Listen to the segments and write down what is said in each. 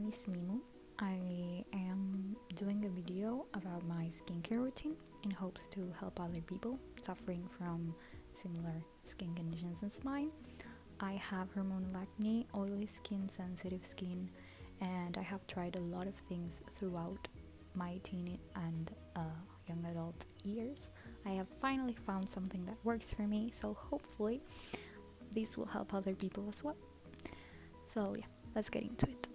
is Mimu. I am doing a video about my skincare routine in hopes to help other people suffering from similar skin conditions as mine. I have hormonal acne, oily skin, sensitive skin, and I have tried a lot of things throughout my teen and young adult years. I have finally found something that works for me, so hopefully this will help other people as well. So yeah, let's get into it.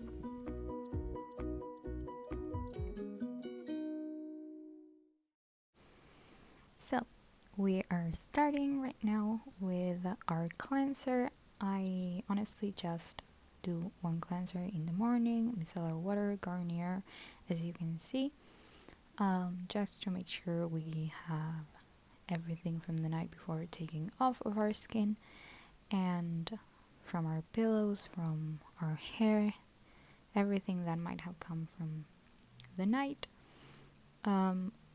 So we are starting right now with our cleanser. I honestly just do one cleanser in the morning, micellar water, Garnier, as you can see, just to make sure we have everything from the night before taking off of our skin and from our pillows, from our hair, everything that might have come from the night,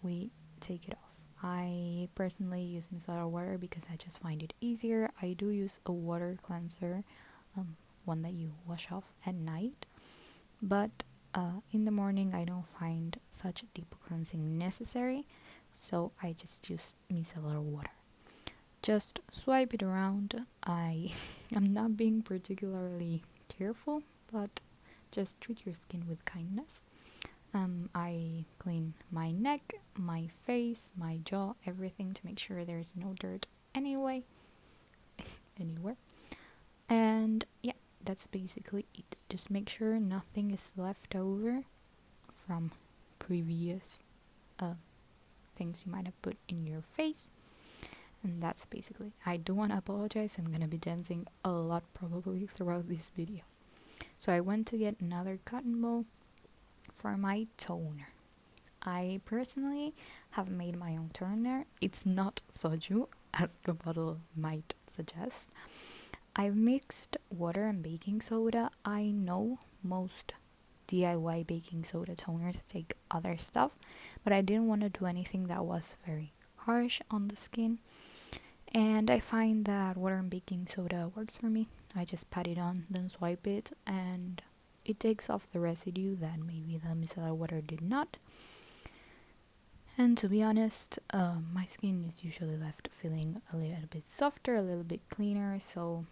we take it off. I personally use micellar water because I just find it easier. I do use a water cleanser, one that you wash off at night, but in the morning I don't find such deep cleansing necessary, so I just use micellar water. Just swipe it around. I am not being particularly careful, but just treat your skin with kindness. I clean my neck, my face, my jaw, everything to make sure there's no dirt anywhere. And yeah, that's basically it. Just make sure nothing is left over from previous things you might have put in your face. And that's basically it. I do want to apologize. I'm going to be dancing a lot probably throughout this video. So I went to get another cotton ball for my toner. I personally have made my own toner. It's not soju, as the bottle might suggest. I've mixed water and baking soda. I know most DIY baking soda toners take other stuff, but I didn't want to do anything that was very harsh on the skin. And I find that water and baking soda works for me. I just pat it on, then swipe it, and it takes off the residue that maybe the micellar water did not. And to be honest, my skin is usually left feeling a little bit softer, a little bit cleaner, so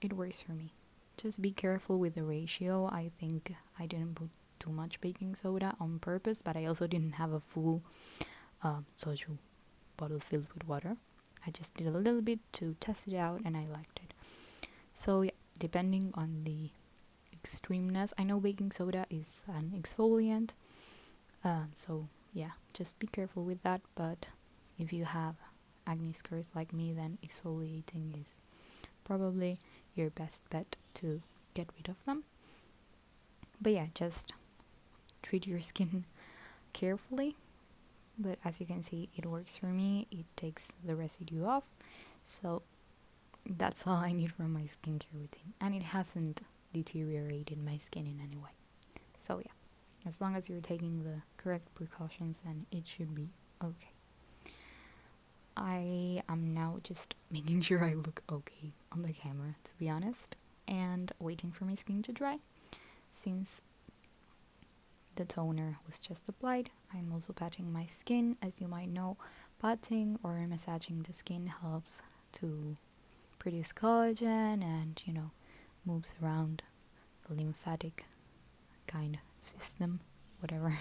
it works for me. Just be careful with the ratio. I think I didn't put too much baking soda on purpose, but I also didn't have a full soju bottle filled with water. I just did a little bit to test it out and I liked it. So yeah, depending on the extremeness, I know baking soda is an exfoliant, so yeah, just be careful with that. But if you have acne scars like me, then exfoliating is probably your best bet to get rid of them. But yeah, just treat your skin carefully. But as you can see, it works for me. It takes the residue off, so that's all I need from my skincare routine, and it hasn't deteriorated my skin in any way. So yeah, as long as you're taking the correct precautions, then it should be okay. I am now just making sure I look okay on the camera, to be honest, and waiting for my skin to dry. Since the toner was just applied, I'm also patting my skin. As you might know, patting or massaging the skin helps to produce collagen and, moves around the lymphatic kind of system, whatever,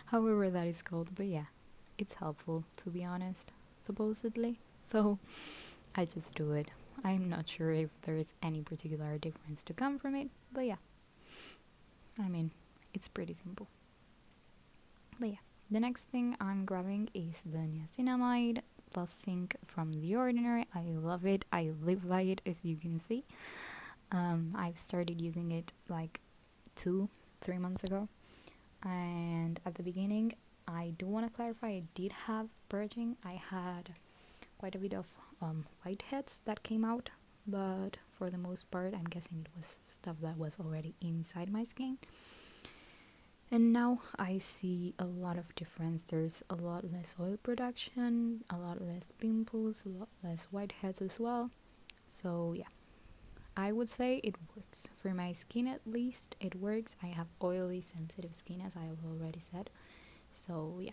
however that is called. But yeah, it's helpful, to be honest, supposedly. So I just do it. I'm not sure if there is any particular difference to come from it, but yeah, I mean, it's pretty simple. But yeah, the next thing I'm grabbing is the niacinamide plus zinc from The Ordinary. I love it. I live by it, as you can see. I've started using it like 2-3 months ago, and at the beginning, I do want to clarify, I did have purging. I had quite a bit of whiteheads that came out, but for the most part, I'm guessing it was stuff that was already inside my skin. And now I see a lot of difference. There's a lot less oil production, a lot less pimples, a lot less whiteheads as well. So yeah, I would say it works. For my skin at least, it works. I have oily, sensitive skin, as I have already said. So, yeah.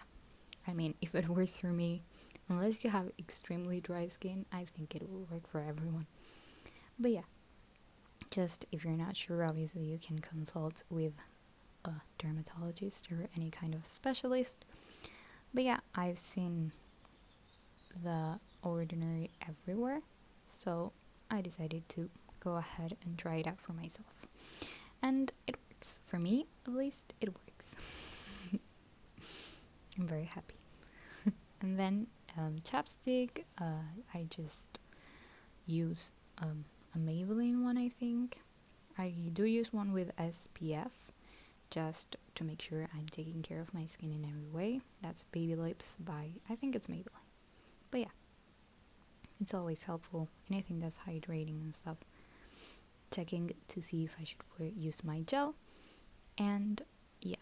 I mean, if it works for me, unless you have extremely dry skin, I think it will work for everyone. But yeah, just if you're not sure, obviously you can consult with a dermatologist or any kind of specialist. But yeah, I've seen the Ordinary everywhere, so I decided to go ahead and try it out for myself. And it works. For me, at least, it works. I'm very happy. And then chapstick, I just use a Maybelline one, I think. I do use one with SPF just to make sure I'm taking care of my skin in every way. That's Baby Lips by, I think it's Maybelline. But yeah, it's always helpful. Anything that's hydrating and stuff. Checking to see if I should use my gel. And yeah,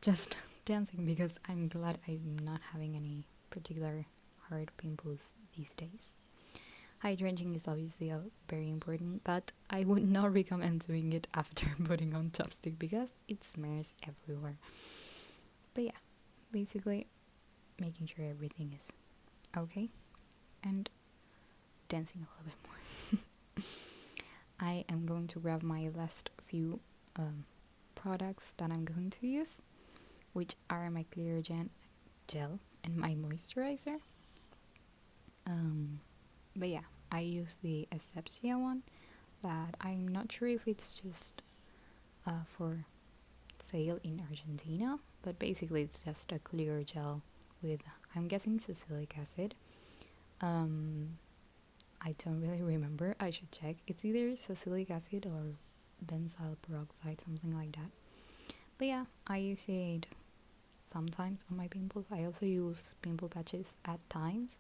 just dancing because I'm glad I'm not having any particular hard pimples these days. Hydrating is obviously very important, but I would not recommend doing it after putting on chapstick because it smears everywhere. But yeah, basically making sure everything is okay and dancing a little bit more. I am going to grab my last few products that I'm going to use, which are my clear gel and my moisturizer. But yeah, I use the Asepsia one that I'm not sure if it's just for sale in Argentina, but basically it's just a clear gel with, I'm guessing, salicylic acid. I don't really remember, I should check. It's either salicylic acid or benzyl peroxide, something like that. But yeah, I use it sometimes on my pimples. I also use pimple patches at times,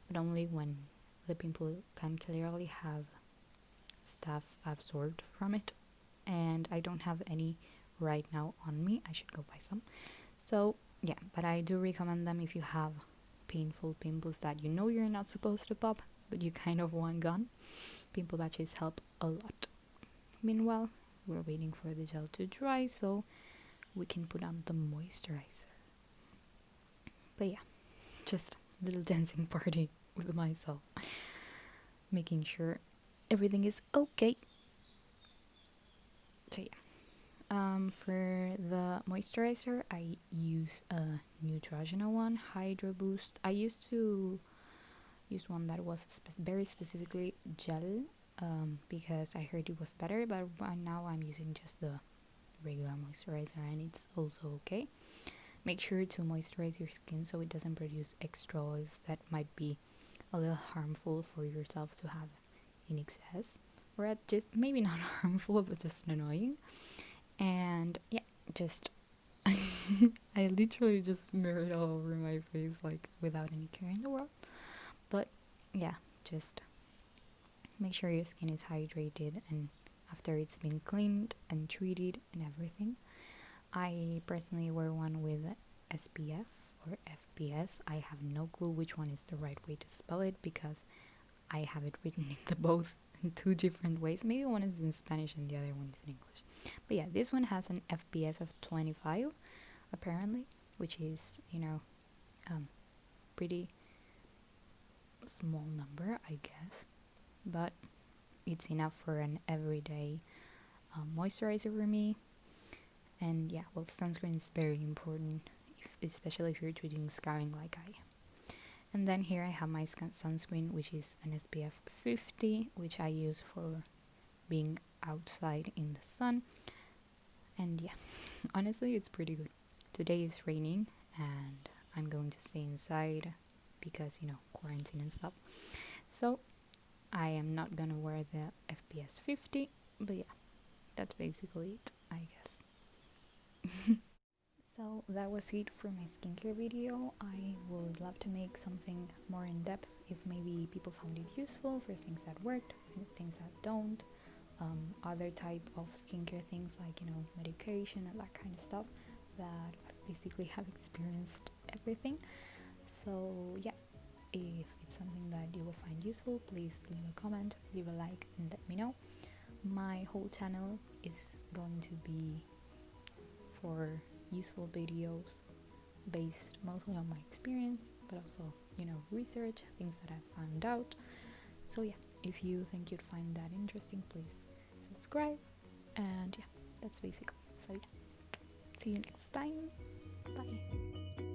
but only when the pimple can clearly have stuff absorbed from it, and I don't have any right now on me. I should go buy some. So yeah, but I do recommend them if you have painful pimples that you know you're not supposed to pop, but you kind of want gone. Pimple patches help a lot. Meanwhile, we're waiting for the gel to dry so we can put on the moisturizer. But yeah, just a little dancing party with myself, making sure everything is okay. So yeah, for the moisturizer, I use a Neutrogena one, Hydro Boost. I used to use one that was very specifically gel, because I heard it was better, but right now I'm using just the regular moisturizer and it's also okay. Make sure to moisturize your skin so it doesn't produce extra oils that might be a little harmful for yourself to have in excess, or at just maybe not harmful but just annoying. And yeah, just I literally just smeared it all over my face like without any care in the world. But yeah, just make sure your skin is hydrated and after it's been cleaned and treated and everything. I personally wear one with SPF or FPS. I have no clue which one is the right way to spell it because I have it written in the both in two different ways. Maybe one is in Spanish and the other one is in English. But yeah, this one has an FPS of 25 apparently, which is, pretty small number, I guess. But it's enough for an everyday moisturizer for me. And yeah, well, sunscreen is very important, especially if you're treating scarring like I am. And then here I have my sunscreen, which is an SPF 50, which I use for being outside in the sun. And yeah, honestly, it's pretty good. Today is raining and I'm going to stay inside because, quarantine and stuff. So I am not gonna wear the FPS 50, but yeah, that's basically it, I guess. So that was it for my skincare video. I would love to make something more in depth if maybe people found it useful for things that worked, things that don't, other type of skincare things like medication and that kind of stuff that I basically have experienced everything. So yeah, if it's something that you will find useful, please leave a comment, leave a like and let me know. my whole channel is going to be for useful videos based mostly on my experience, but also, research, things that I've found out. So yeah, if you think you'd find that interesting, please subscribe. And yeah, that's basically it. So yeah, see you next time. Bye.